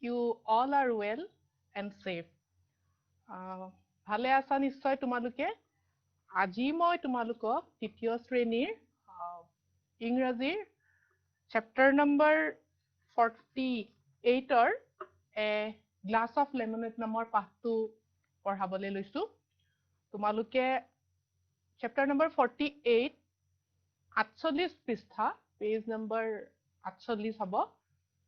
you all are well and safe. ভালে আছা নিশ্চয় তোমালোকে আজি মই তোমালোকক তৃতীয় শ্ৰেণীৰ ইংৰাজীৰ chapter number 48 A Glass of Lemonade নামৰ পাঠটো পঢ়াবলৈ লৈছো তোমালোকে চেপ্টাৰ নম্বৰ 48 48 পৃষ্ঠা পেজ নম্বৰ 48 হ'ব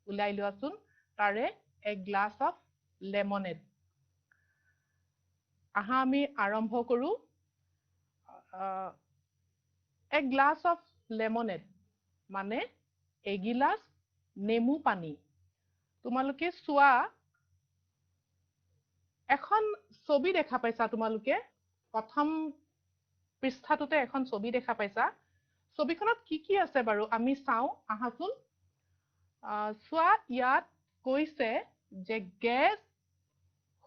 উলাই লোৱাচোন তাৰে A Glass of Lemonade আহা আমি আৰম্ভ কৰো A glass of lemonade মানে এগিলাস নেমু পানী তোমালোকে চোৱা এখন ছবি দেখা পাইছা তোমালোকে প্ৰথম পৃষ্ঠাটোতে এখন ছবি দেখা পাইছা ছবিখনত কি আছে বাৰু আমি চাও আহাচোন চোৱা ইয়াত কৈছে যে guess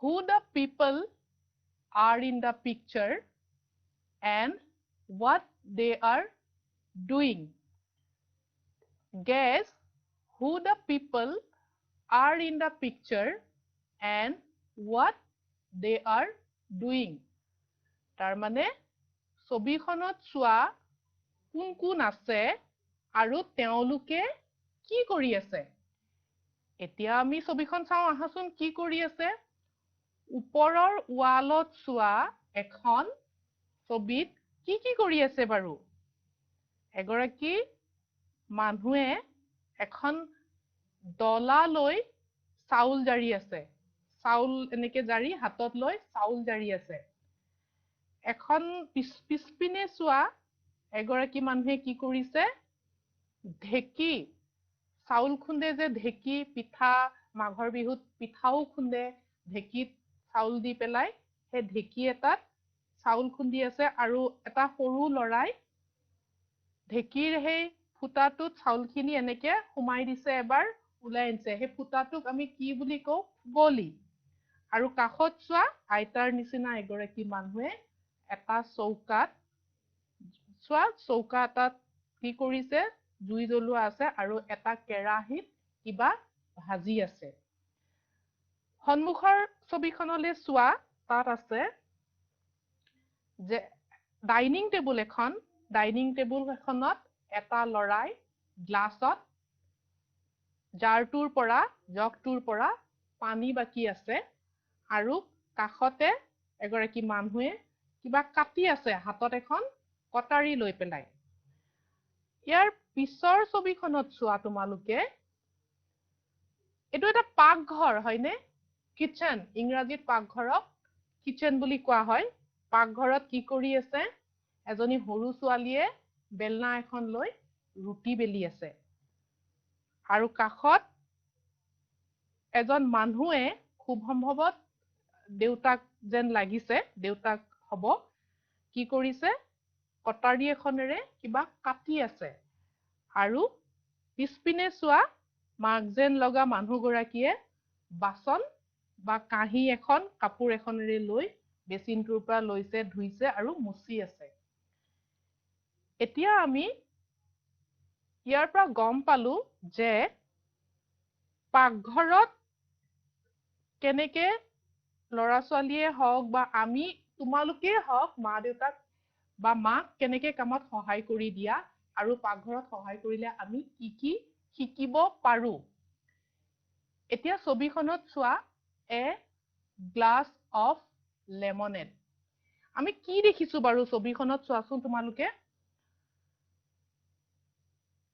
who the people are in the picture and what they are doing. Guess who the people are in the picture and what they are doing. তাৰমানে ছবিখনত চোৱা কোন কোন আছে আৰু তেওঁলোকে কি কৰি আছে এতিয়া আমি ছবিখন চাও আহাচোন কি কৰি আছে ওপৰৰ ৱালত চোৱা এখন ছবিত কি কৰি আছে বাৰু এগৰাকী মানুহে এখন ডলা লৈ চাউল জাৰি আছে চাউল এনেকে জাৰি হাতত লৈ চাউল জাৰি আছে এখন পিছপিনে চোৱা এগৰাকী মানুহে কি কৰিছে ঢেকি চাউল খুন্দে যে ঢেকি পিঠা মাঘৰ বিহুত পিঠাও খুন্দে ঢেকিত চাউল দি পেলাই হে ঢেকি এটাত চাউল খুন্দি আছে আৰু এটা সৰু লৰাই ঢেকিৰ হেই ফুটাটোত চাউলখিনি এনেকে হুমাই দিছে এবাৰ উলাই আনছে হে ফুটাটোক আমি কি বুলি কও গলি আৰু কাখত চোৱা আইতাৰ নিচিনা এগৰাকী মানুহে এটা চৌকাত চোৱা চৌকা এটাত কি কৰিছে জুই জ্বলোৱা আছে আৰু এটা কেৰাহীত কিবা ভাজি আছে সন্মুখৰ ছবিখনলৈ চোৱা তাত আছে যে ডাইনিং টেবুল এখনত এটা লৰাই গ্লাছত জাৰটোৰ পৰা জগটোৰ পৰা পানী বাকি আছে আৰু কাখতে এগৰাকী মানুহে কিবা কাটি আছে হাতত এখন কটাৰী লৈ পেলাই ইয়াৰ পিছৰ ছবিখনত চোৱা তোমালোকে এটো এটা পাকঘৰ হয়নে কিচেন ইংৰাজীত পাকঘৰক কিচেন বুলি কোৱা হয় পাকঘৰত কি কৰি আছে এজনী সৰু ছোৱালীয়ে বেলনা এখন লৈ ৰুটি বেলি আছে আৰু কাখত এজন মানুহে খুব সম্ভৱত দেউতাক যেন লাগিছে দেউতাক হ'ব কি কৰিছে কটাৰী এখনেৰে কিবা কাটি আছে আৰু পিছপিনে চোৱা মাগজেন লগা মানুহগৰাকীয়ে বাসন বা কাঁহী এখন কাপোৰ এখনেৰে লৈ বেচিনটোৰ পৰা লৈছে ধুইছে আৰু মুছি আছে এতিয়া আমি ইয়াৰ পৰা গম পালো যে পাকঘৰত কেনেকে লৰা ছোৱালীয়ে হওক বা আমি তোমালোকে হওক মা দেউতাক বা মাক কেনেকে কামত সহায় কৰি দিয়া আৰু পাকঘৰত সহায় কৰিলে আমি কি শিকিব পাৰো এতিয়া ছবিখনত চোৱা A glass of lemonade আমি কি দেখিছো বাৰু ছবিখনত চোৱাচোন তোমালোকে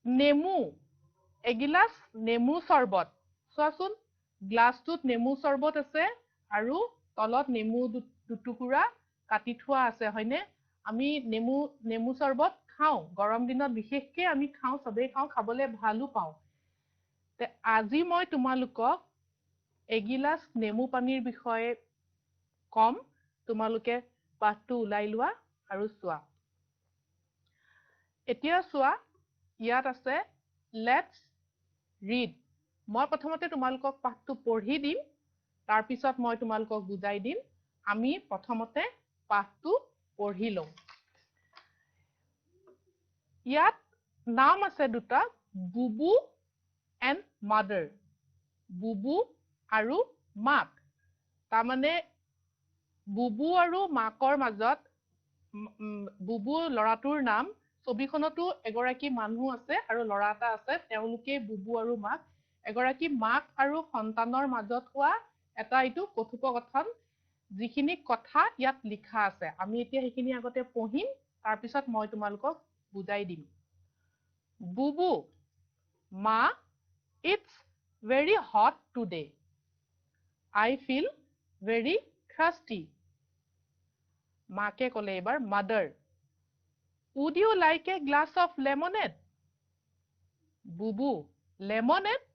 নেমু এগিলাস নেমু চৰবত চোৱাচোন গ্লাছটোত নেমু চৰবত আছে আৰু তলত নেমু দুটুকুৰা কাটি থোৱা আছে হয়নে আমি নেমু চৰবত খাও গৰম দিনত বিশেষকে আমি খাও সবেই খাও খাবলে ভালো পাও তে আজি মই তোমালোকক এগিলাস নেমু পানীৰ বিষয়ে কম তোমালোকে পাঠটো উলাই লোৱা আৰু চোৱা এতিয়া চোৱা ইয়াত আছে লেটস ৰিড মই প্ৰথমতে তোমালোকক পাঠটো পঢ়ি দিম তাৰ পিছত মই তোমালোকক বুজাই দিম আমি প্ৰথমতে পাঠটো পঢ়ি লওঁ ইয়াত নাম আছে দুটা বুবু and mother বুবু আৰু মাক তাৰমানে বুবু আৰু মাকৰ মাজত বুবু লৰাটোৰ নাম ছবিখনতো এগৰাকী মানুহ আছে আৰু লৰা এটা আছে তেওঁলোকে বুবু আৰু মাক এগৰাকী মাক আৰু সন্তানৰ মাজত হোৱা এটা এইটো কথোপকথন যিখিনি কথা ইয়াত লিখা আছে আমি এতিয়া সেইখিনি আগতে পঢ়িম তাৰ পিছত মই তোমালোকক বুজাই দিম বুবু মা it's very hot today I feel very thirsty মাকে ক'লে এবাৰ mother would you like a glass of lemonade Bubu lemonade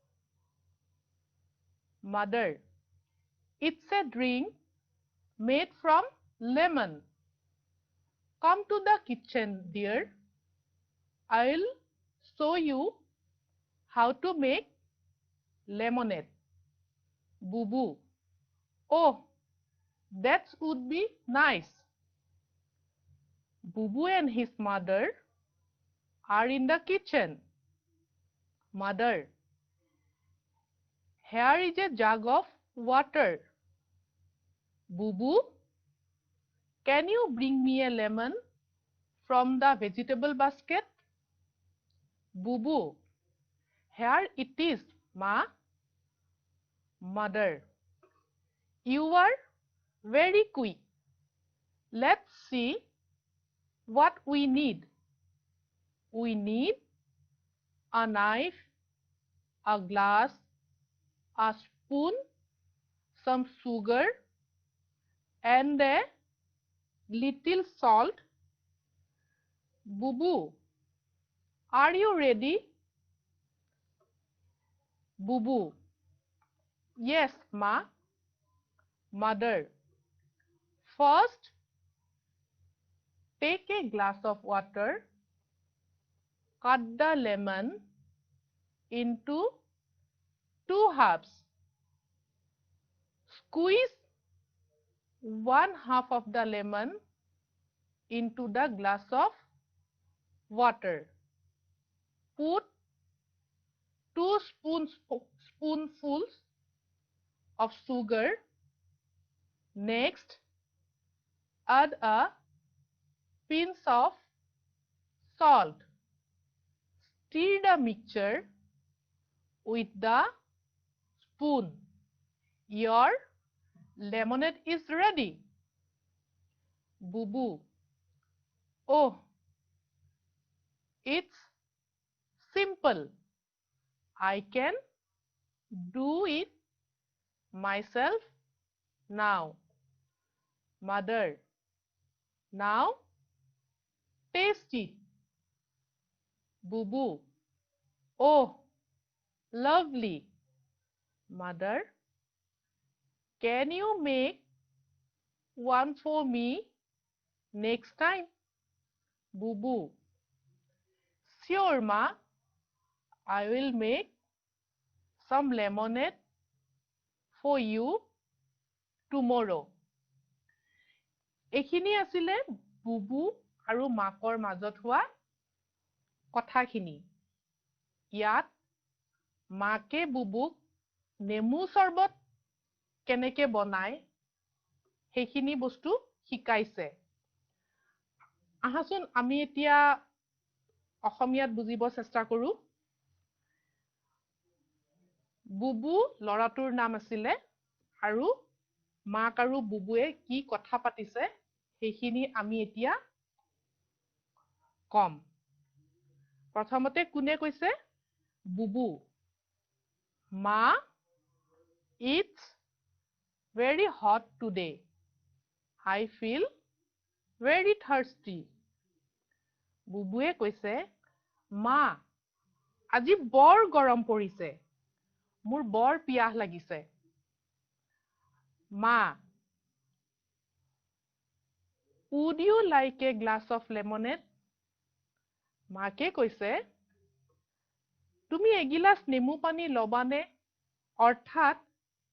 mother it's a drink made from lemon come to the kitchen dear I'll show you how to make lemonade bubu oh that would be nice bubu and his mother are in the kitchen mother here is a jug of water bubu can you bring me a lemon from the vegetable basket bubu here it is ma mother you are very quick let's see what we need a knife a glass a spoon some sugar and a little salt bubu are you ready bubu yes ma mother first take a glass of water cut the lemon into 2 halves squeeze 1/2 of the lemon into the glass of water put 2 spoonfuls of sugar next add a pinch of salt stir the mixture with the spoon your lemonade is ready bubu oh it's simple I can do it myself now mother now taste it bubu oh lovely mother can you make one for me next time bubu sure ma I will make some lemonade for you tomorrow এইখিনি আছিলে বুবু আৰু মাকৰ মাজত হোৱা কথাখিনি ইয়াত মাকে বুবুক নেমু চৰবত কেনেকে বনায় সেইখিনি বস্তু শিকাইছে আহাচোন আমি এতিয়া অসমীয়াত বুজিব চেষ্টা কৰো বুবু লৰাটোৰ নাম আছিলে আৰু মাক আৰু বুবুৱে কি কথা পাতিছে সেইখিনি আমি এতিয়া কম প্ৰথমতে কোনে কৈছে বুবু মা it's very hot today I feel very thirsty বুবুৱে কৈছে মা আজি বৰ গৰম পৰিছে মোৰ বৰ পিয়াহ লাগিছে মা would you like a glass of lemonade মাকে কৈছে তুমি এগিলাস নেমু পানী লবানে অৰ্থাৎ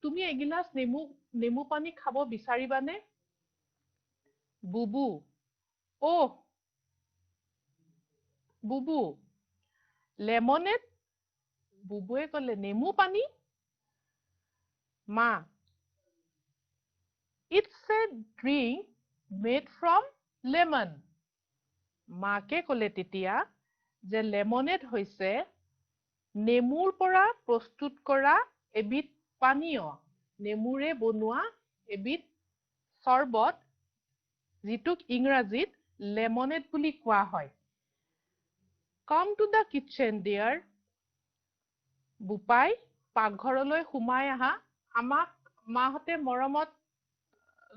তুমি এগিলাস নেমু পানী খাব বিচাৰিবানে বুবু oh বুবু lemonade বুবুৱে ক'লে নেমু পানী মা it's a drink made from lemon মাকে ক'লে তেতিয়া যে লেমনেড হৈছে নেমুৰ পৰা প্ৰস্তুত কৰা এবিধ পানীয় নেমুৰে বনোৱা এবিধ চৰবত যিটোক ইংৰাজীত লেমনেড বুলি কোৱা হয় Come to the kitchen dear বুপাই পাকঘৰলৈ সোমাই আহা আমাক মাহতে মৰমত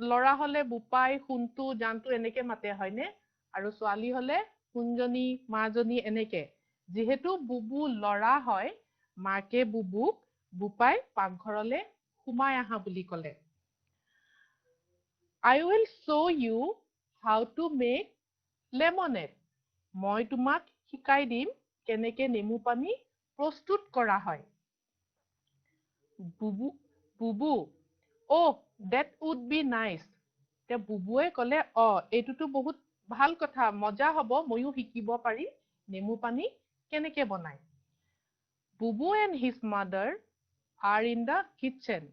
লৰা হলে বুপাই শুনটো জানটো এনেকে মাতে হয়নে আৰু ছোৱালী হলে কুঞ্জনী মাজনী এনেকে যিহেতু বুবু লৰা হয় মাকে বুবুক বুপাই পাকঘৰলৈ সোমাই আহা বুলি ক'লে I will show you how to make lemonade মই তোমাক শিকাই দিম কেনেকে নেমু পানী প্ৰস্তুত কৰা হয় বুবু oh that would be nice তে বুবুৱে ক'লে এইটোতো বহুত ভাল কথা মজা হ'ব ময়ো শিকিব পাৰি নেমু পানী কেনেকে বনায় বুবু and his mother are in the kitchen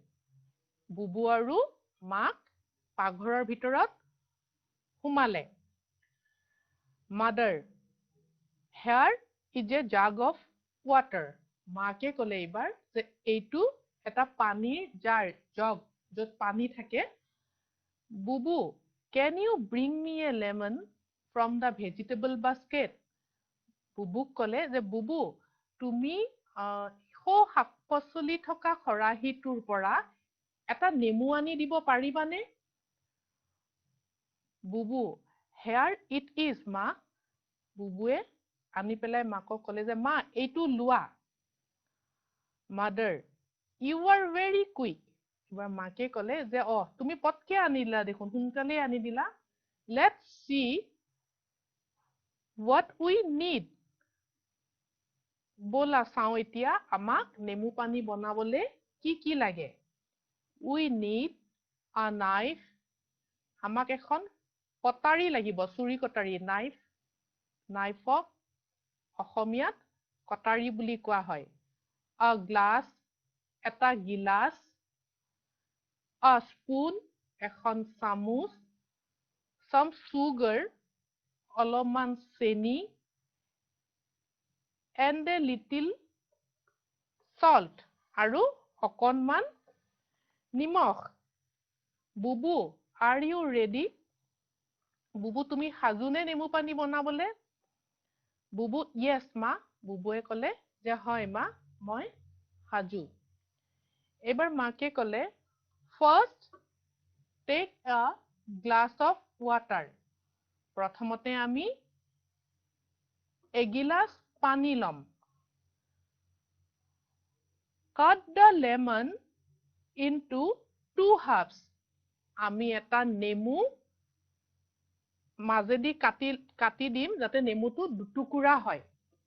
বুবু আৰু মাক পাকঘৰৰ ভিতৰত সোমালে mother here is a jug of water মাকে ক'লে এইবাৰ যে এইটো এটা পানীৰ জাৰ জগ য'ত পানী থাকে বুবু can you bring me a lemon from the vegetable basket বুবুক ক'লে যে বুবু তুমি শাক-পাচলি থকা খৰাহীটোৰ পৰা এটা নেমু আনি দিব পাৰিবানে বুবু here it is মা বুবুৱে আনি পেলাই মাকক ক'লে যে মা এইটো লোৱা mother you are very quick এবাৰ মাকে ক'লে যে তুমি পটকে আনিলা দেখোন সোনকালে আনি দিলা let's see what we need বলা চাও এতিয়া আমাক নেমু পানী বনাবলে কি লাগে we need a knife আমাক এখন কটাৰী লাগিব চুৰি কটাৰী নাইফক অসমীয়াত কটাৰী বুলি কোৱা হয় a glass এটা গিলাস a spoon এখন চামুচ some sugar অলপমান চেনি and a little salt আৰু অকণমান নিমখ বুবু are you ready বুবু তুমি সাজুনে নেমু পানী বনাবলে বুবু yes মা বুবুৱে ক'লে যে হয় মা মই সাজু এবাৰ মাকে ক'লে first take a glass of water প্ৰথমতে আমি এগিলাস পানী লম cut the lemon into two halves আমি এটা নেমু মাজেদি কাটি দিম যাতে নেমুটো দুটুকুৰা হয়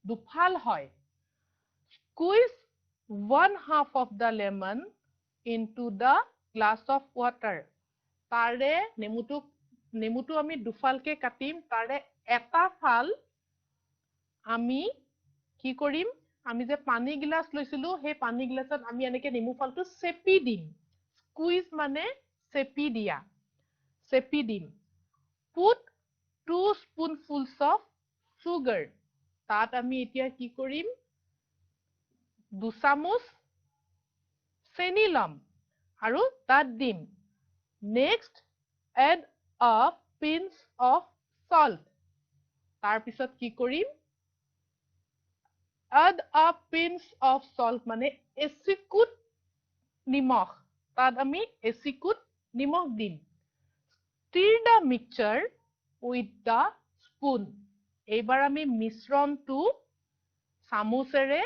দুফাল হয় squeeze one half of the lemon into the glass of water তাৰে নেমুটো আমি দুফালকে কাটিম তাৰে এটা ফাল আমি কি কৰিম আমি যে পানী গিলাস লৈছিলো সেই পানী গিলাসত আমি এনেকে নেমু ফালটো চেপি দিম squeeze মানে চেপি দিম put 2 spoonfuls of sugar তাত আমি এতিয়া কি কৰিম 2 চামুচ চেনি লম আৰু তাত দিম next add a pinch of salt তাৰ পিছত কি কৰিম add a pinch of salt মানে এচিকুট নিমখ তাত আমি এচিকুট নিমখ দিম stir the mixture with the spoon এইবাৰ আমি মিশ্ৰণটো চামুচেৰে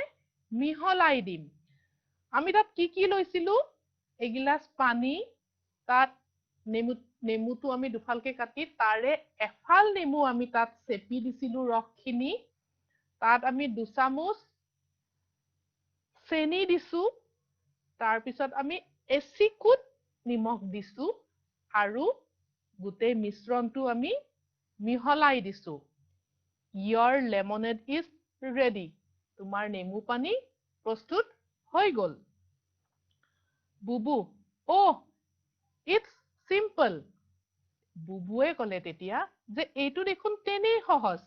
মিহলাই দিম আমি তাত কি লৈছিলো এগিলাস পানী তাত নেমুটো আমি দুফালকে কাটি তাৰে এফাল নেমু আমি তাত চেপি দিছিলো ৰসখিনি তাত আমি 2 চামুচ চেনি দিছো তাৰ পিছত আমি এচিকুট নিমখ দিছো আৰু গোটেই মিশ্ৰণটো আমি মিহলাই দিছো your lemonade is ready তোমাৰ নেমু পানী প্ৰস্তুত হৈ গল বুবু oh it's simple বুবুৱে ক'লে তেতিয়া যে এইটো দেখোন তেনেই সহজ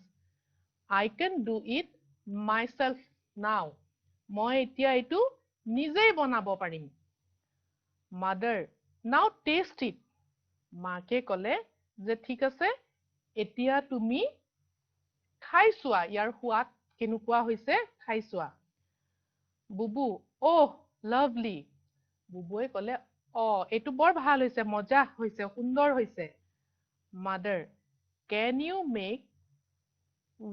I can do it myself now মই এতিয়া এইটো নিজেই বনাব পাৰিম mother now taste it মাকে ক'লে যে ঠিক আছে এতিয়া তুমি খাই চোৱা ইয়াৰ সোৱাদ কেনেকুৱা হৈছে খাই চোৱা বুবু oh lovely বুবুৱে ক'লে এইটো বৰ ভাল হৈছে মজা হৈছে সুন্দৰ হৈছে mother can you make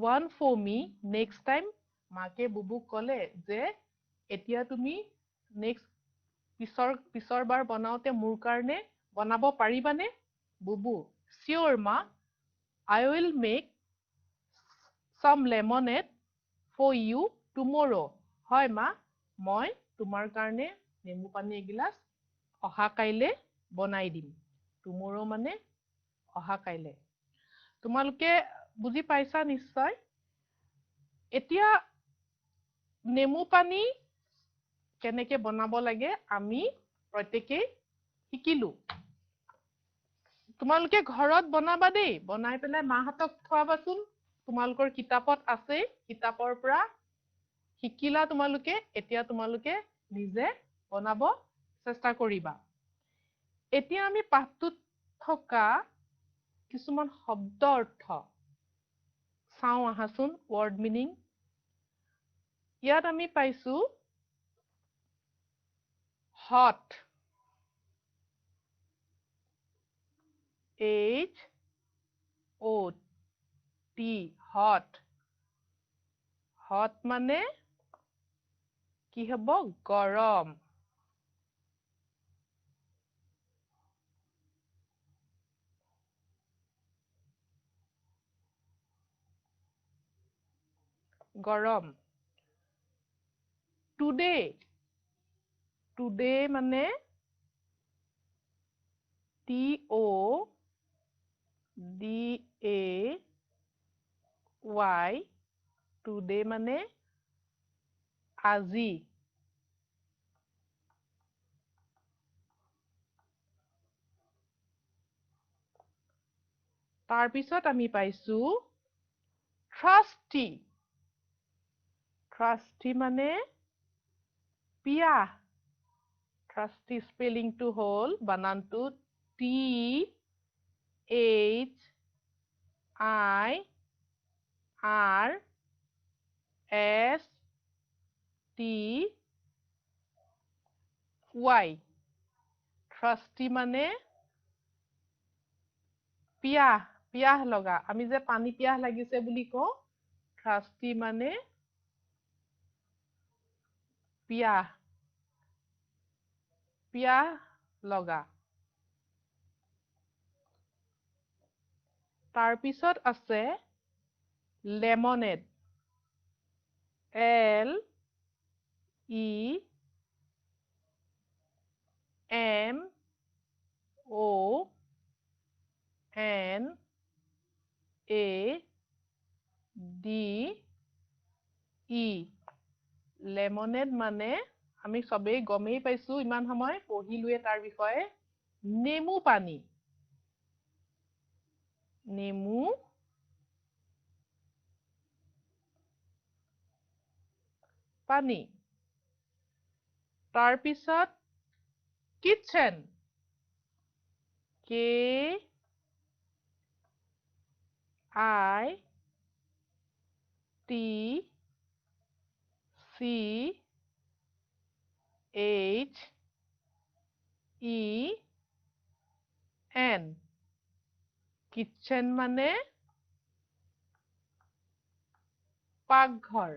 one for me next time মাকে বুবুক ক'লে যে এতিয়া তুমি next পিছৰ বাৰ বনাওতে মোৰ কাৰণে বনাব পাৰিবানে বুবু sure ma I will make some lemonade for you tomorrow হয় মা মই তোমাৰ কাৰণে নেমু পানী এগিলাচ অহা কাইলে বনাই দিম tomorrow মানে অহা কাইলে তোমালোকে বুজি পাইছা নিশ্চয় এতিয়া নেমু পানী কেনেকে বনাব লাগে আমি প্ৰত্যেকই শিকিলো তোমালোকে ঘৰত বনাবা দেই বনাই পেলাই মাহঁতক খোৱাবাচোন তোমালোকৰ কিতাপত আছে কিতাপৰ পৰা শিকিলা তোমালোকে এতিয়া তোমালোকে নিজে বনাব চেষ্টা কৰিবা এতিয়া আমি পাঠটোত থকা কিছুমান শব্দ অৰ্থ চাও আহাচোন word meaning ইয়াত আমি পাইছো hot H O T hot hot মানে কি হ'ব গৰম গৰম today মানে TODAY today মানে আজি তাৰ পিছত আমি পাইছো trusty মানে পিয়াহ trusty spelling টো হ'ল বানানটো THIRSTY trusty মানে পিয়াহ লগা আমি যে পানী পিয়াহ লাগিছে বুলি কওঁ trusty মানে পিয়াহ লগা তাৰ পিছত আছে lemonade LEMONADE lemonade মানে আমি সবেই গমেই পাইছো ইমান সময় পঢ়িলোৱে তাৰ বিষয়ে নেমু পানী তাৰ পিছত kitchen KITCHEN kitchen মানে পাকঘৰ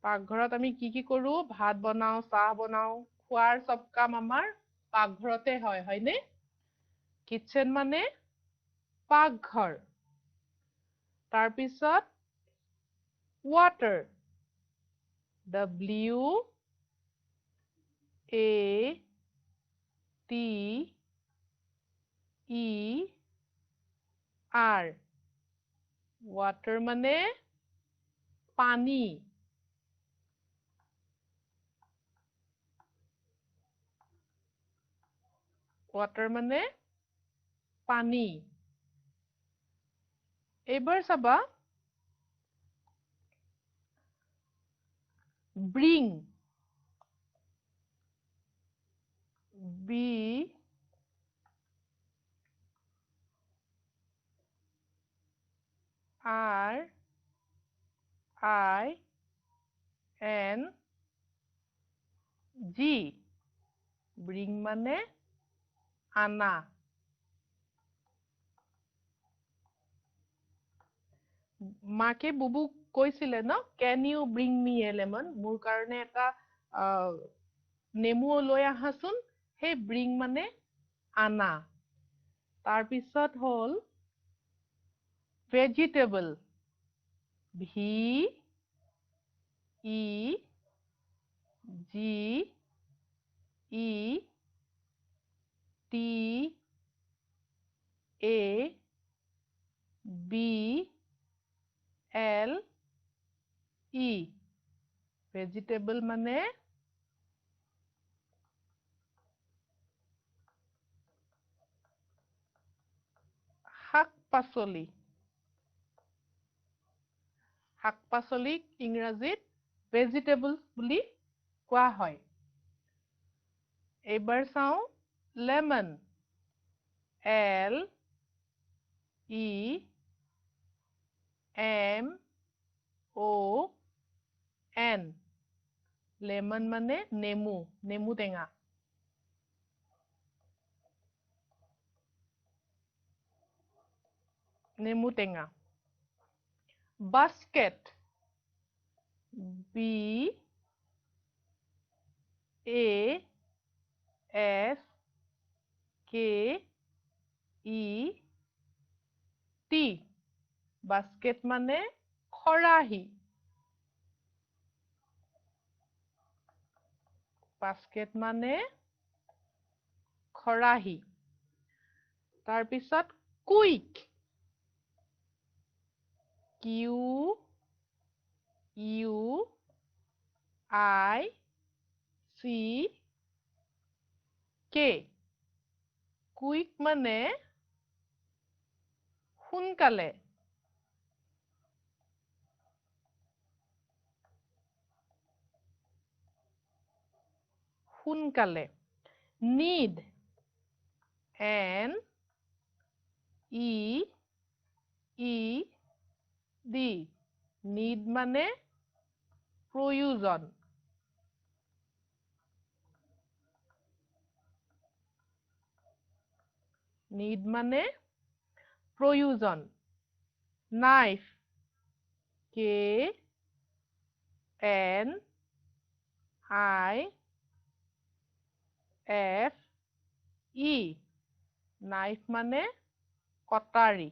পাকঘৰত আমি কি কৰো ভাত বনাও চাহ বনাও খোৱাৰ সব কাম আমাৰ পাকঘৰতে হয়নে kitchen মানে পাকঘৰ তাৰ পিছত water WATER water মানে পানী water মানে পানী এবাৰ চাবা bring b r I n g bring মানে আনা মাকে বুবুক কৈছিলে ন can you bring me a lemon মোৰ কাৰণে এটা নেমু লৈ আহাচোন হে bring মানে আনা তাৰ পিছত হল vegetable v e g e t a b l e vegetable মানে শাক পাচলি শাক পাচলিক ইংৰাজীত vegetables বুলি কোৱা হয় এবাৰ চাও lemon l e m o n lemon মানে নেমু নেমু টেঙা নেমু টেঙা basket b a s k e t basket মানে খৰাহি basket মানে খৰাহি তাৰ পিছত quick q u i c k quick মানে সোনকালে সোনকালে need n e e d need মানে প্ৰয়োজন need মানে প্ৰয়োজন knife k n i f e knife মানে কটাৰী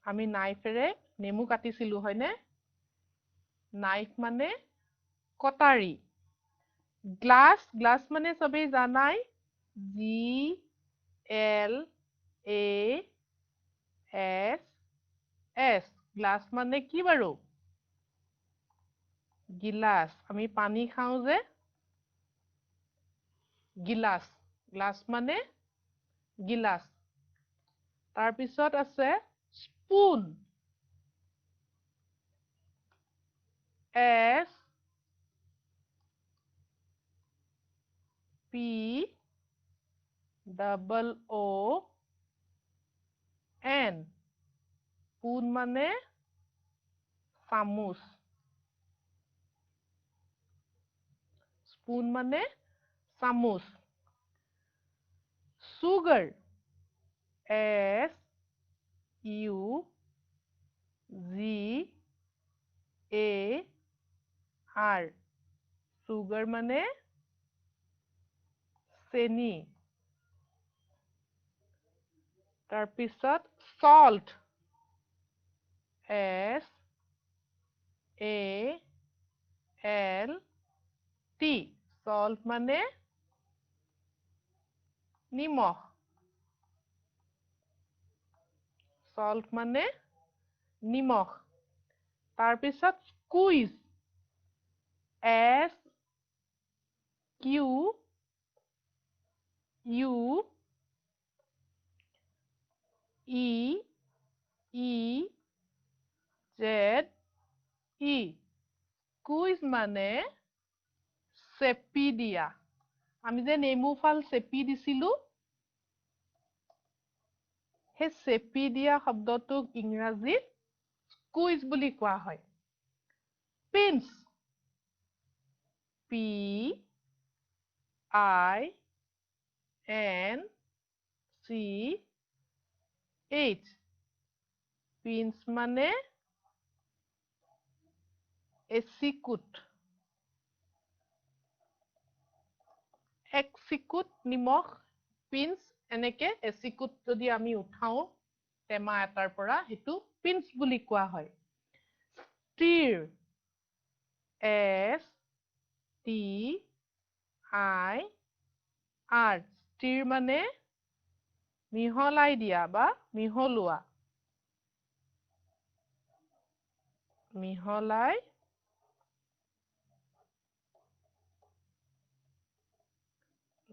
আমি নাইফেৰে নেমু কাটিছিলো হয়নে নাইফ মানে কটাৰী গ্লাস গ্লাস মানে সবেই জানাই G L A S S glass মানে কি বাৰু গিলাস আমি পানী খাও যে গিলাস গ্লাস মানে গিলাস তাৰ পিছত আছে spoon S P double O N spoon মানে চামুচ spoon মানে চামুচ sugar S U G A R sugar মানে চেনি তাৰ পিছত salt S A L T salt মানে নিমখ salt মানে নিমখ তাৰ পিছত squeeze S Q U E E Z E quiz মানে চেপি দিয়া আমি যে নেমু ফাল চেপি দিছিলো হে চেপি দিয়া শব্দটোক ইংৰাজীত কুইজ বুলি কোৱা হয় pinch P I N C H pinch মানে এচিকুট এক চিকুট নিমখ পিঞ্চ এনেকে এচিকুট যদি আমি উঠাও টেমা এটাৰ পৰা হেতু পিঞ্চ বুলি কোৱা হয় ষ্টিৰ S T I R ষ্টিৰ মানে মিহলাই দিয়া বা মিহলোৱা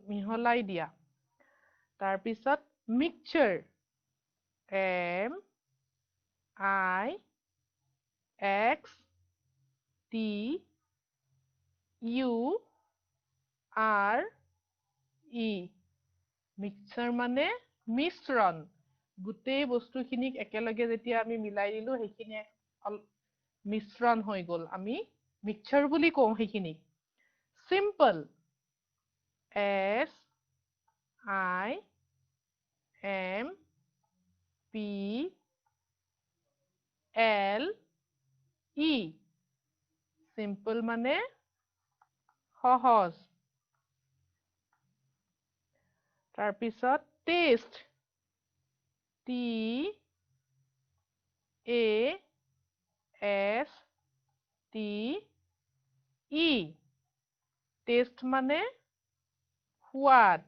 মিহলাই দিয়া তাৰ পিছত mixture M I X T U R E mixture মানে মিশ্ৰণ গোটেই বস্তুখিনিক একেলগে যেতিয়া আমি মিলাই দিলো সেইখিনি মিশ্ৰণ হৈ গল আমি মিক্সচাৰ বুলি কওঁ সেইখিনি simple S I M P L E simple মানে সহজ তাৰ পিছত test T A S T E test মানে সোৱাদ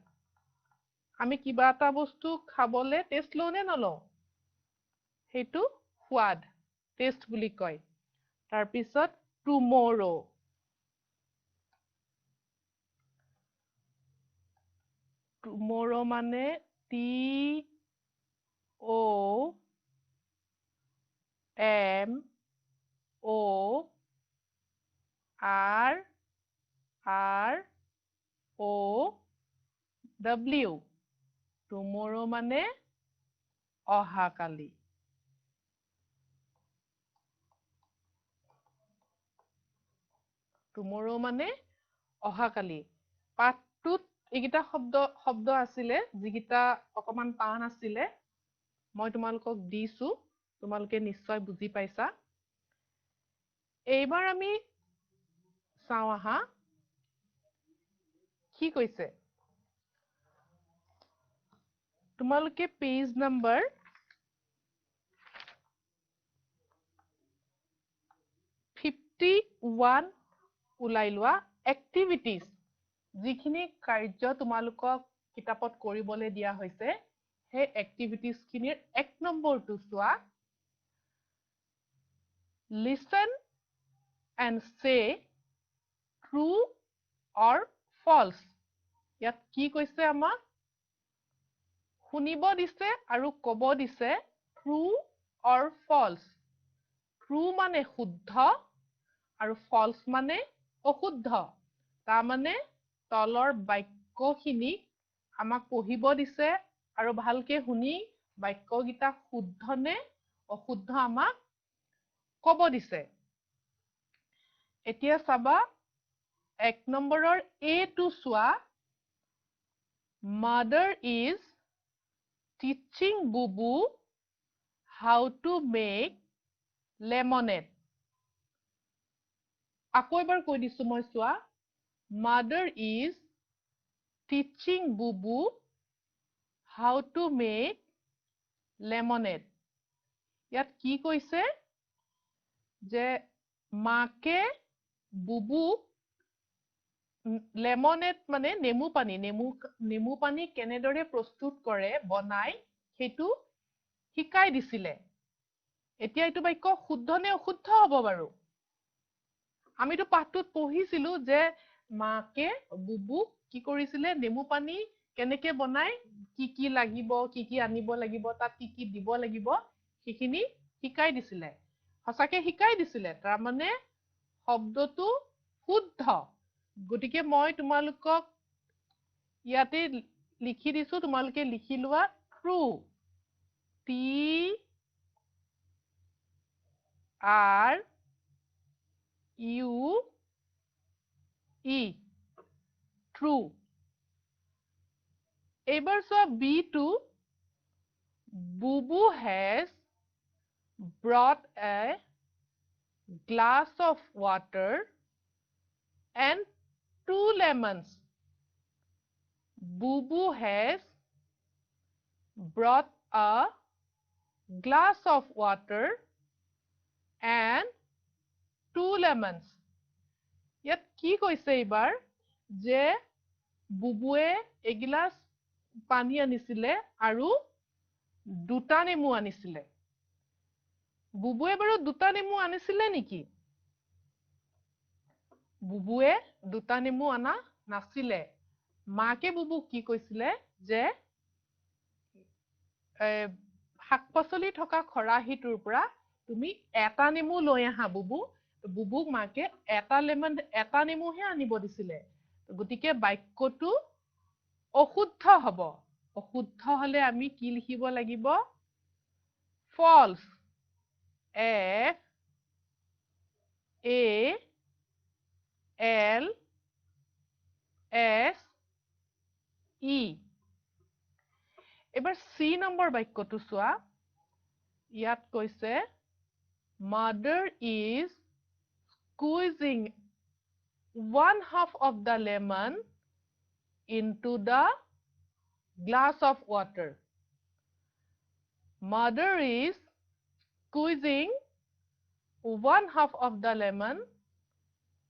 আমি কিবা এটা বস্তু খাবলে টেষ্ট লও নে নলও হেতু সোৱাদ টেষ্ট বুলি কয় তাৰ পিছত টুমৰো টুমৰো মানে T O M O R R O W টুমৰো মানে অহাকালি টুমৰো মানে অহাকালি পাঠটোত এইকেইটা শব্দ আছিলে যিকেইটা অকমান টান আছিলে মই তোমালোকক দিছো তোমালোকে নিশ্চয় বুজি পাইছা এইবাৰ আমি চাও আহা কি কৈছে তোমালোকে পেজ নম্বৰ 51 উলাই লোৱা এক্টিভিটিজ যিখিনি কাৰ্য তোমালোকক কিতাপত কৰিবলৈ দিয়া হৈছে হে এক্টিভিটিজ খিনিৰ এক নম্বৰটো চোৱা listen and say true or false ইয়াত কি কৈছে আমাক শুনিব দিছে আৰু ক'ব দিছে true or false true মানে শুদ্ধ আৰু false মানে অশুদ্ধ তাৰ মানে তলৰ বাক্যখিনি আমাক পঢ়িব দিছে আৰু ভালকে শুনি বাক্যগিটা শুদ্ধ নে অশুদ্ধ আমাক ক'ব দিছে এতিয়া চাবা এক নম্বৰৰ A টো চোৱা Mother is teaching Bubu how to make lemonade আকৌ এবাৰ কৈ দিছো মই চোৱা Mother is teaching Bubu how to make lemonade ইয়াত কি কৈছে যে মাকে বুবু লেমনেড মানে নেমু পানী কেনেদৰে প্ৰস্তুত কৰে বনাই হেতু শিকাই দিছিলে এতিয়া এটো বাক্য শুদ্ধ নে অশুদ্ধ হ'ব বাৰু আমিতো পাঠটোত পঢ়িছিলো যে মাকে বুবু কি কৰিছিলে নেমু পানী কেনেকে বনাই কি লাগিব কি আনিব লাগিব তাত কি দিব লাগিব সেইখিনি শিকাই দিছিলে সঁচাকে শিকাই দিছিলে তাৰ মানে শব্দটো শুদ্ধ গতিকে মই তোমালোকক ইয়াতে লিখি দিছো তোমালোকে লিখি লোৱা true T R U E true এইবাৰ চোৱা B2 Bubu has brought a glass of water and 2 lemons. Bubu has brought a glass of water and 2 lemons. ইয়াত কি কৈছে এইবাৰ যে বুবুৱে এগিলাস পানী আনিছিলে আৰু দুটা নেমু আনিছিলে বুবুৱে বাৰু দুটা নেমু আনিছিলে নেকি বুবুৱে দুটা নেমু আনা নাছিলে মাকে বুবুক কি কৈছিলে যে শাকপাচলি থকা খৰাহিটোৰ পৰা তুমি এটা নেমু লৈ আহা বুবু বুবুক মাকে এটা নেমুহে আনিব দিছিলে গতিকে বাক্যটো অশুদ্ধ হ'ব অশুদ্ধ হলে আমি কি লিখিব লাগিব false F A L S E এবাৰ C নম্বৰ বাক্যটো চোৱা ইয়াত কৈছে mother is squeezing 1/2 of the lemon into the glass of water mother is squeezing 1/2 of the lemon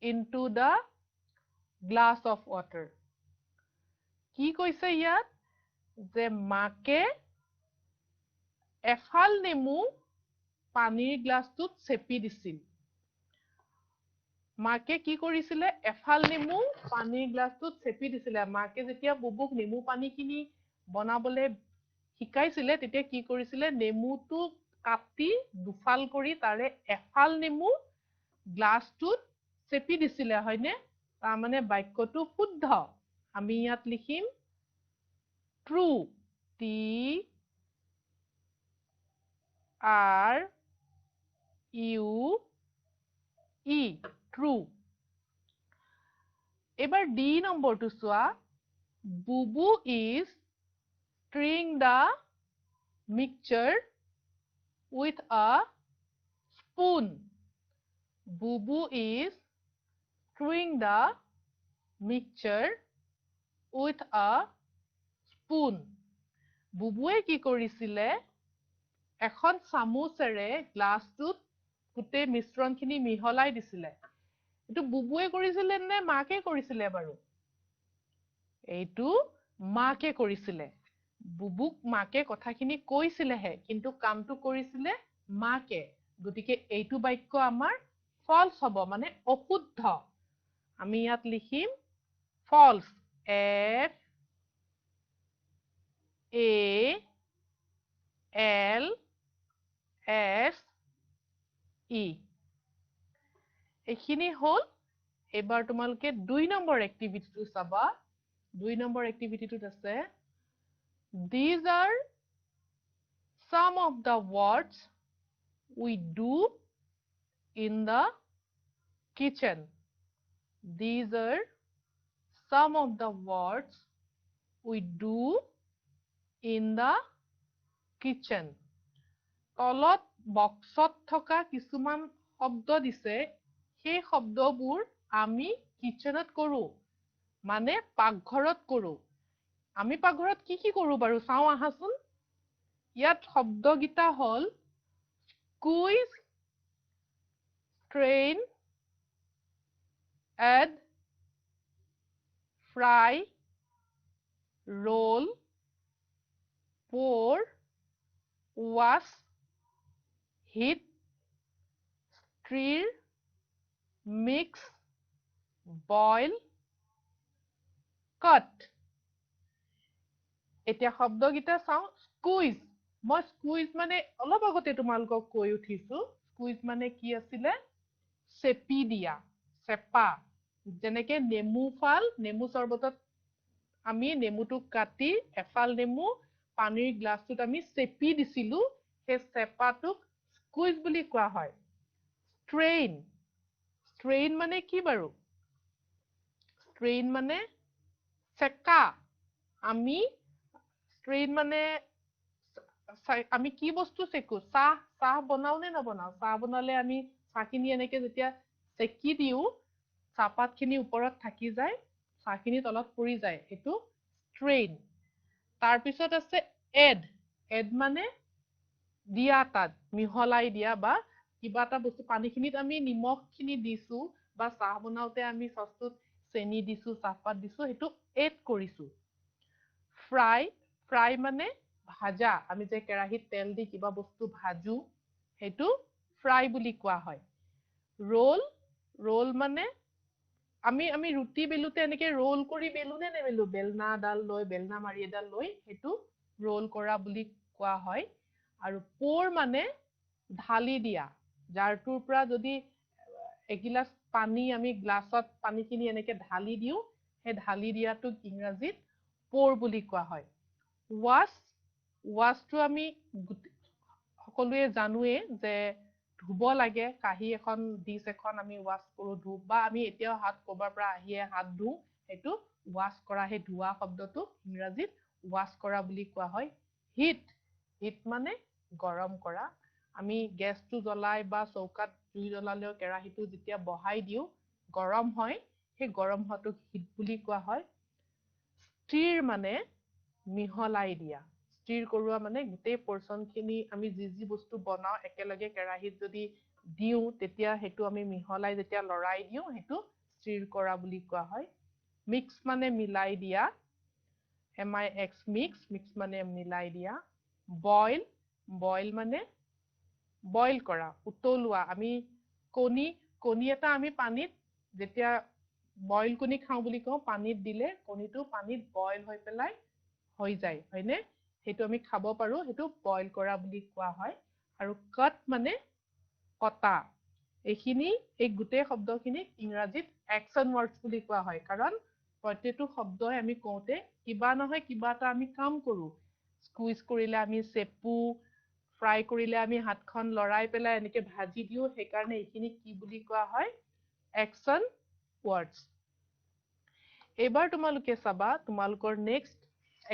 into the glass of water কি কৈছে ইয়াত যে মাকে এফাল নেমু পানীৰ গ্লাছটোত চেপি দিছিল মাকে কি কৰিছিলে এফাল নেমু পানীৰ গ্লাছটোত চেপি দিছিলে মাকে যেতিয়া বুবুক নেমু পানীখিনি বনাবলৈ শিকাইছিলে তেতিয়া কি কৰিছিলে নেমুটো কাটি দুফাল কৰি তাৰে এফাল নেমু গ্লাছটোত চেপি দিছিলে হয়নে তাৰ মানে বাক্যটো শুদ্ধ আমি ইয়াত লিখিম true T R U E true এবাৰ D নম্বৰটো চোৱা বুবু is stirring the mixture with a spoon Bubu is stirring the mixture with a spoon বুবুৱে কি কৰিছিলে এখন চামুচেৰে গ্লাছটোত গোটেই মিশ্ৰণখিনি মিহলাই দিছিলে এটো বুবুৱে কৰিছিলে নে মাকে কৰিছিলে বাৰু এইটো মাকে কৰিছিলে বুবুক মাকে কথাখিনি কৈছিলেহে কিন্তু কামটো কৰিছিলে মাকে গতিকে এইটো বাক্য আমাৰ false হ'ব মানে অশুদ্ধ আমি ইয়াত লিখিম false F A L S E এইখিনি হল এবাৰ তোমালোকে 2 নম্বৰ এক্টিভিটিটো চাবা 2 নম্বৰ এক্টিভিটিটোত আছে These are some of the words we do in the kitchen. These are some of the words we do in the kitchen. তলত বক্সত থকা কিছুমান শব্দ দিছে সেই শব্দবোৰ আমি কিচেনত কৰো মানে পাকঘৰত কৰো আমি পাকঘৰত কি কৰো বাৰু চাও আহাচোন ইয়াত শব্দগীতা হল squeeze strain add fry roll pour wash heat stir mix boil cut এতিয়া শব্দগিটা চাও স্কুইজ মই স্কুইজ মানে অলপ আগতে তোমালোকক কৈ উঠিছো স্কুইজ মানে কি আছিলে চেপি দিয়া চেপা যেনেকে নেমু ফাল নেমু চৰ্বতত আমি নেমুটো কাটি এফাল নেমু পানীৰ গ্লাছটোত আমি চেপি দিছিলো সেই চেপাটোক স্কুইজ বুলি কোৱা হয় স্ট্ৰেইন স্ট্ৰেইন মানে কি বাৰু স্ট্ৰেইন মানে চেকা আমি স্ট্ৰেইন মানে আমি কি বস্তু চেকো চাহ চাহ বনাও নে নবনাও চাহ বনালে আমি চাহখিনি এনেকে যেতিয়া চেকি দিও চাহপাতখিনি ওপৰত থাকি যায় চাহখিনি তলত পৰি যায় সেইটো স্ট্ৰেইন তাৰপিছত আছে এড এড মানে দিয়া তাত মিহলাই দিয়া বা কিবা এটা বস্তু পানীখিনিত আমি নিমখখিনি দিছো বা চাহ বনাওতে আমি চচটোত চেনি দিছো চাহপাত দিছো সেইটো এড কৰিছো ফ্ৰাই ফ্ৰাই মানে ভাজা আমি যে কেৰাহীত তেল দি কিবা বস্তু ভাজো সেইটো ফ্ৰাই বুলি কোৱা হয় ৰোল ৰোল মানে আমি আমি ৰুটি বেলুতে এনেকে ৰোল কৰি বেলু নে নেবেলু বেলনাডাল লৈ বেলনা মাৰি এডাল লৈ সেইটো ৰোল কৰা বুলি কোৱা হয় আৰু পোৰ মানে ঢালি দিয়া জাৰটোৰ পৰা যদি এগিলাস পানী আমি গ্লাছত পানীখিনি এনেকে ঢালি দিও সেই ঢালি দিয়াটোক ইংৰাজীত পোৰ বুলি কোৱা হয় ৱাছ ৱাছটো আমি সকলোৱে জানোৱে যে ধুব লাগে কাহি এখন ডিশ এখন আমি ৱাছ কৰো ধু বা আমি এতিয়াও হাত কবাৰ পৰা আহিয়ে হাত ধু সেইটো ৱাছ কৰা সেই ধোৱা শব্দটো ইংৰাজীত ৱাছ কৰা বুলি কোৱা হয় হিট হিট মানে গৰম কৰা আমি গেছটো জ্বলাই বা চৌকাত জুই জ্বলালেও কেৰাহীটো যেতিয়া বহাই দিও গৰম হয় সেই গৰম হোৱাটোক হিট বুলি কোৱা হয় ষ্টিৰ মানে মিহলাই দিয়া ষ্টিৰ কৰোৱা মানে গোটেই পৰ্চনখিনি আমি যি যি বস্তু বনাও একেলগে কেৰাহীত যদি দিও তেতিয়া সেইটো আমি মিহলাই যেতিয়া লৰাই দিও সেইটো ষ্টিৰ কৰা বুলি কোৱা হয় মিক্স মানে মিলাই দিয়া MIX মিক্স মিক্স মানে মিলাই দিয়া বইল বইল মানে বইল কৰা উতলোৱা আমি কণী এটা আমি পানীত যেতিয়া বইল কণী খাও বুলি কও পানীত দিলে কণীটো পানীত বইল হৈ পেলাই হৈ যায় হয়নে সেইটো আমি খাব পাৰো সেইটো বইল কৰা বুলি কোৱা হয় আৰু কাট মানে কটা এইখিনি এই গোটেই শব্দখিনি ইংৰাজীত অ্যাকশন ওয়াৰ্ডস বুলি কোৱা হয় কাৰণ প্ৰত্যেকটো শব্দই আমি কওঁতে কিবা নহয় কিবা এটা আমি কাম কৰো স্কুইজ কৰিলে আমি চেপু ফ্ৰাই কৰিলে আমি হাতখন লৰাই পেলাই এনেকে ভাজি দিও সেই কাৰণে এইখিনি কি বুলি কোৱা হয় অ্যাকশন ওয়াৰ্ডস এবাৰ তোমালোকে চাবা তোমালোকৰ নেক্সট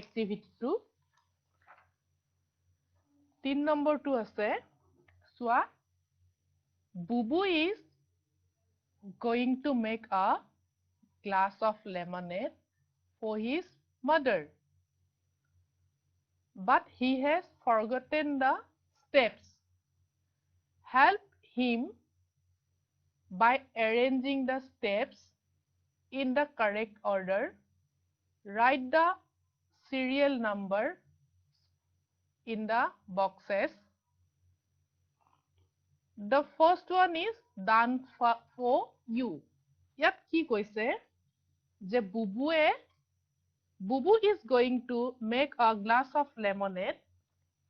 এক্টিভিটিটো 3 নম্বৰটো আছে সোৱা Bubu is going to make a glass of lemonade for his mother. But he has forgotten the steps. Help him by arranging the steps in the correct order. Write the serial number in the boxes. The first one is done for you. Yat ki koise je Bubu is going to make a glass of lemonade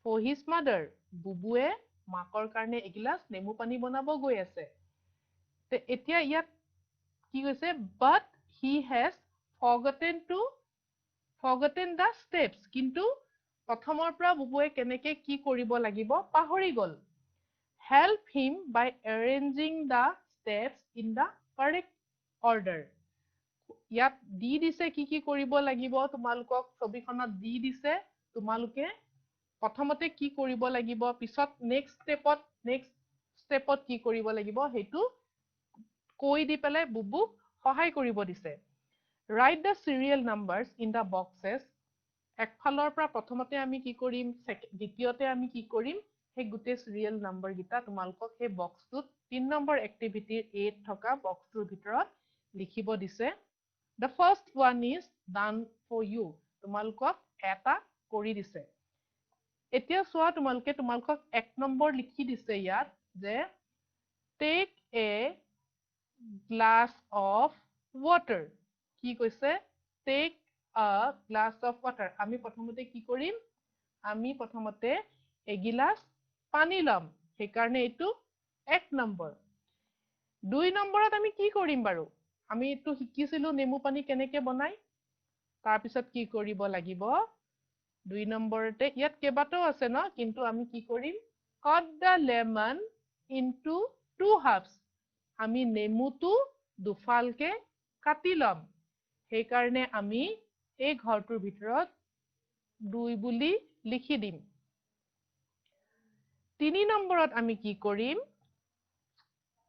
for his mother. Bubue makor karne eglas nemu pani bonabo goi ase. Te etia yat ki koise but he has forgotten the steps. Kintu prothomor pra Bubue keneke ki koribo lagibo pahori gol. Help him by arranging the steps in the correct order. ইয়াত দি দিছে কি কৰিব লাগিব তোমালোকক ছবিখনত দি দিছে তোমালোকে প্ৰথমতে কি কৰিব লাগিব পিছত নেক্সট ষ্টেপত কি কৰিব লাগিব হেতু কৈ দি পেলাই বুবুক সহায় কৰিব দিছে write the serial numbers in the boxes একফালৰ পৰা প্ৰথমতে আমি কি কৰিম দ্বিতীয়তে আমি কি কৰিম হে গুটে সিৰিয়াল নাম্বাৰ গিটা তোমালোকক হে বক্সটোত 3 নম্বৰ এক্টিভিটিৰ 8 থকা বক্সটোৰ ভিতৰত লিখিব দিছে The first one is done for you. তোমালোকক এটা কৰি দিছে এতিয়া সোৱা তোমালোকক 1 নম্বৰ লিখি দিছে ইয়াত যে take a glass of water কি কৈছে take a glass of water. আমি প্ৰথমতে কি কৰিম? আমি প্ৰথমতে এগিলাস পানী লম। সেইকাৰণে এইটো 1 নম্বৰ। 2 নম্বৰত আমি কি কৰিম বাৰু? আমি এইটো শিকিছিলো নেমু পানী কেনেকে বনাই। তাৰ পিছত কি কৰিব লাগিব? 2 নম্বৰতে ইয়াত কেইবাটাও আছে ন, কিন্তু আমি কি কৰিম? Cut the lemon into 2 halves. আমি নেমুটো দুফালকে কাটি লম। সেইকাৰণে আমি এই ঘৰটোৰ ভিতৰত 2 বুলি লিখি দিম। 3 নম্বৰত আমি কি কৰিম?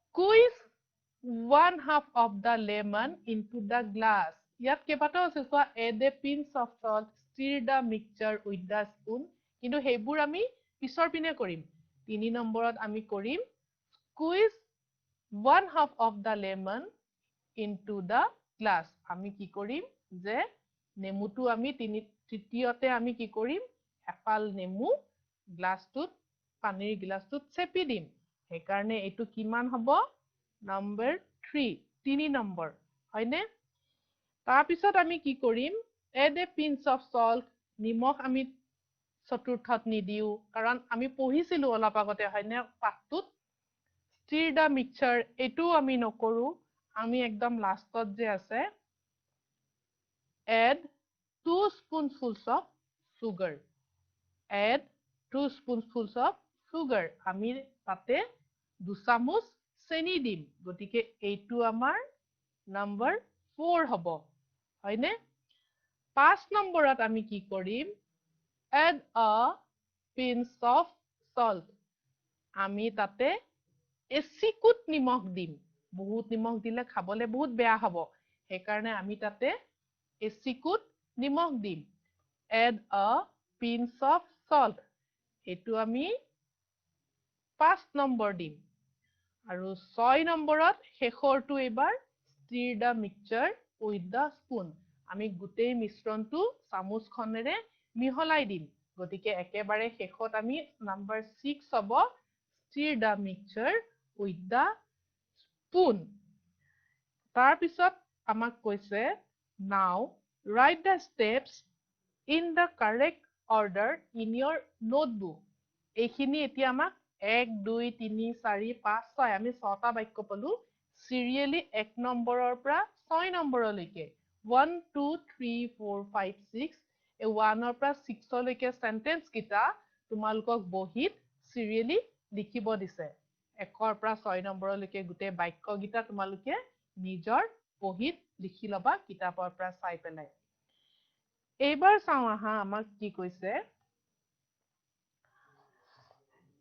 Squeeze 1 half of the lemon into the glass. ইয়াত কেইবাটাও আছে চোৱা, add a pinch of salt, stir the mixture with the spoon. কিন্তু সেইবোৰ আমি পিছৰ পিনে কৰিম। 3 নম্বৰত আমি কৰিম squeeze 1 half of the lemon into the glass. আমি কি কৰিম যে নেমুটো আমি তৃতীয়তে আমি কি কৰিম? এফাল নেমু গ্লাছটোত পানীৰ গ্লাছটোত চেপি দিম। সেইকাৰণে এইটো কিমান হ'ব? নম্বৰ 3, 3 নম্বৰ হয়নে? তাৰপিছত আমি কি কৰিম? Add a pinch of salt. নিমখ আমি চতুৰ্থত নিদিও, কাৰণ আমি পঢ়িছিলো অলপ আগতে হয়নে পাঠটোত। Stir the mixture, এইটো আমি নকৰো। আমি একদম লাষ্টত যে আছে add 2 spoonfuls of sugar. Add 2 spoonfuls of sugar. আমি তাতে 2 চামুচ চেনি দিম। গতিকে এইটো আমাৰ নম্বৰ 4 হ'ব হয়নে? 5 নম্বৰত আমি কি কৰিম? Add a pinch of salt. আমি তাতে এচিকুট নিমখ দিম। বহুত নিমখ দিলে খাবলে বহুত বেয়া হ'ব। সেইকাৰণে আমি তাতে এচিকুট নিমখ দিম। Add a pinch of salt. এইটো আমি 5 নম্বৰ দিম। আৰু 6 নম্বৰত শেষৰটো এইবাৰ stir the mixture with the spoon. আমি গোটেই মিশ্ৰণটো চামুচখনেৰে মিহলাই দিম। গতিকে একেবাৰে শেষত আমি নম্বৰ 6 হ'ব stir the mixture with the spoon. তাৰপিছত আমাক কৈছে now write the steps in the correct order in your notebook. এইখিনি এতিয়া আমাক 1 2 3 4 5 6 আমি 6টা বাক্য পালো। সিৰিয়েলি 1 নম্বৰৰ পৰা 6 নম্বৰলৈকে 1 2 3 4 5 6 এই 1ৰ পৰা 6লৈকে সেন্টেন্স কিটা তোমালোকক বহিত সিৰিয়েলি লিখিব দিছে। 1ৰ পৰা 6 নম্বৰলৈকে গোটেই বাক্য কিটা তোমালোকে নিজৰ বহিত লিখি লবা কিতাপৰ পৰা চাই পেলাই। এইবাৰ চাও আহা আমাক কি কৈছে?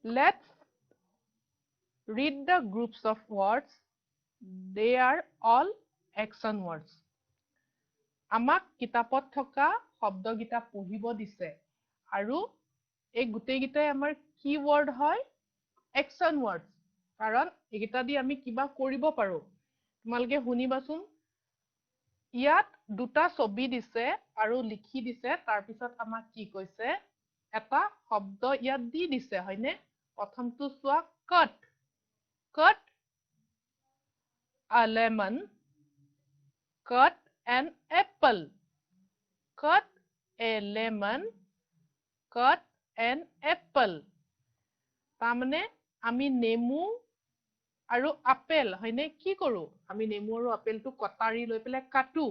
Let's read the groups of words. They are all action words. আমাক কিতাপত থকা শব্দগিটা পঢ়িব দিছে আৰু এই গোটেইগিটাই আমাৰ কি ওয়াৰ্ড হয়? action words. কাৰণ এইগিটা দি আমি কিবা কৰিব পাৰো। তোমালোকে শুনিবাচোন। ইয়াত দুটা ছবি দিছে আৰু লিখি দিছে। তাৰ পিছত আমাক কি কৈছে? এটা শব্দ ইয়াত দি দিছে হয়নে? প্ৰথমটো চোৱা cut. Cut a lemon. Cut an apple. Cut a lemon. Cut an apple. তাৰমানে আমি নেমু আৰু আপেল হয়নে কি কৰো? আমি নেমু আৰু আপেলটো কটাৰি লৈ পেলাই কাটো।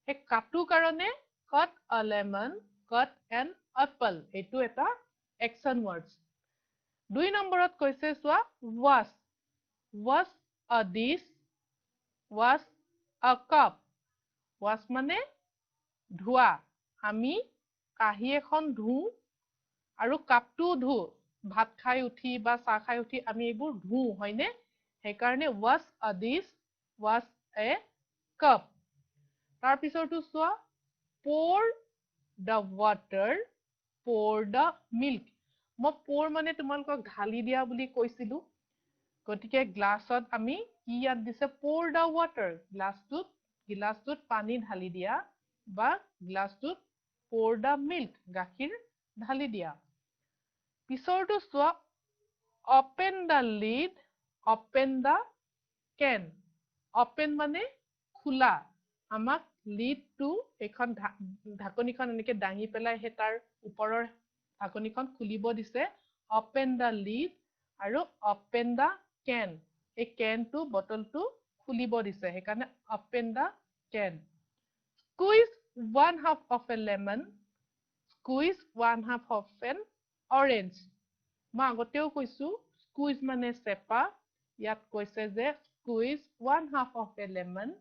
এই কাটো কাৰণে cut a lemon, cut an apple. এইটো এটা action words. 2 নম্বৰত কৈছে চোৱা wash. Wash a dish. Wash a cup. Wash মানে ধোৱা। আমি কাঁহী এখন ধুও আৰু কাপটো ধুও। ভাত খাই উঠি বা চাহ খাই উঠি আমি এইবোৰ ধুও হয়নে? সেইকাৰণে wash a dish, wash a cup. তাৰ পিছৰটো চোৱা pour the water, pour the milk. মই pour মানে তোমালোকক ঢালি দিয়া বুলি কৈছিলো। গতিকে গ্লাছত আমি কি ইয়াত দিছে? pour the water. গ্লাছটোত পানী ঢালি দিয়া বা গ্লাছটোত pour the milk. গাখীৰ ঢালি দিয়া। পিছৰটো চোৱা open the lid, open the can. Open মানে খোলা। আমাক লিড টু এখন ঢাকনিখন এনেকে দাঙি পেলাই হে তাৰ ওপৰৰ ঢাকনিখন খুলিব দিছে ওপেন দা লিড আৰু ওপেন দা কেন এই কেনটো বটলটো খুলিব দিছে সেইকাৰণে open the can squeeze 1/2 of a lemon squeeze 1/2 of an orange মই আগতেও কৈছো squeeze মানে চেপা ইয়াত কৈছে যে squeeze 1/2 of a lemon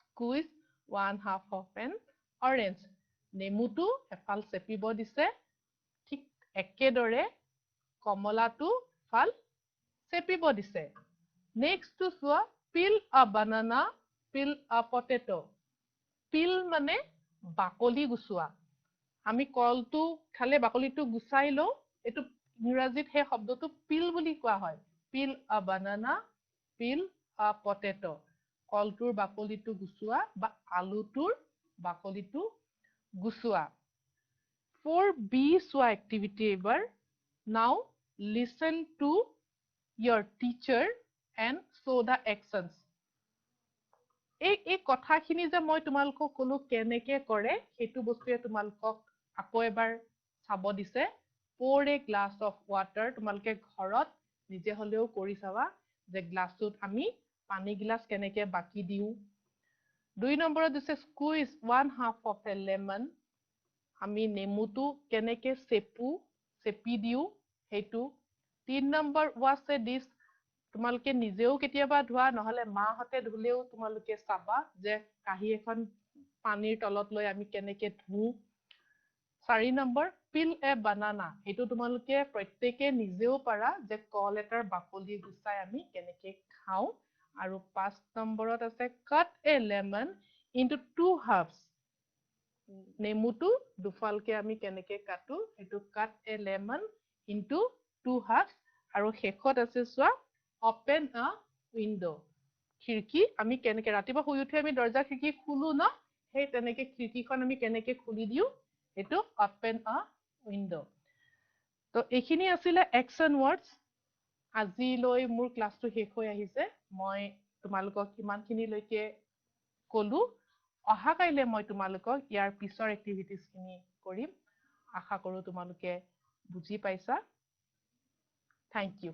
squeeze 1/2 of an orange নেমুটো এফাল চেপিব দিছে ঠিক একেদৰে কমলাটো ফাল চেপিব দিছে নেক্সট টু চোৱা peel a banana peel a potato peel মানে বাকলি গুছোৱা আমি কলটো খালে বাকলিটো গুছাই লও এটো ইংৰাজীত হে শব্দটো peel বুলি কোৱা হয় peel a banana peel a potato কলটোৰ বাকলিটো গুছোৱা বা আলুটোৰ বাকলিটো গুছোৱা 4B চোৱা এক্টিভিটি এবাৰ now listen to your teacher and show the actions এই কথাখিনি যে মই তোমালোকক কলো কেনেকে কৰে হেতু বস্তুৱে তোমালোকক আকৌ এবাৰ চাব দিছে pour a glass of water তোমালোকে ঘৰত নিজে হলেও কৰি চাবা যে গ্লাছটোত আমি পানী গিলাস কেনেকে বাকি দিও 2 নম্বৰত দিছে squeeze 1/2 of a lemon আমি নেমুটো কেনেকে চেপি দিও হেতু 3 নম্বৰ wash a dish তোমালোকে নিজেও কেতিয়াবা ধোৱা নহলে মাহতে ধুলেও তোমালোকে চাবা যে কাহি এখন পানীৰ তলত লৈ আমি কেনেকে ধু 4 নম্বৰ peel a banana হেতু তোমালোকে প্ৰত্যেককে নিজেও পাৰা যে কল এটাৰ বাকলি গুছাই আমি কেনেকে খাও আৰু 5 নম্বৰত আছে cut a lemon into 2 halves নেমুটো দুফালকে আমি কেনেকে কাটো এটো cut a lemon into 2 halves আৰু শেষত আছে সোৱা open a window খিৰকি আমি কেনেকে ৰাতিবা শুই উঠি আমি দৰজা খিৰকি খুলো না সেই তেনেকে খিৰকিখন আমি কেনেকে খুলি দিও এটো open a window তো এইখিনি আছিল action words আজি লৈ মোৰ ক্লাসটো শেষ হৈ আহিছে মই তোমালোকক কিমানখিনি লৈকে কলো অহা কাইলে মই তোমালোকক ইয়াৰ পিছৰ এক্টিভিটিজ খিনি কৰিম আশা কৰো তোমালোকে বুজি পাইছা থ্যাংক ইউ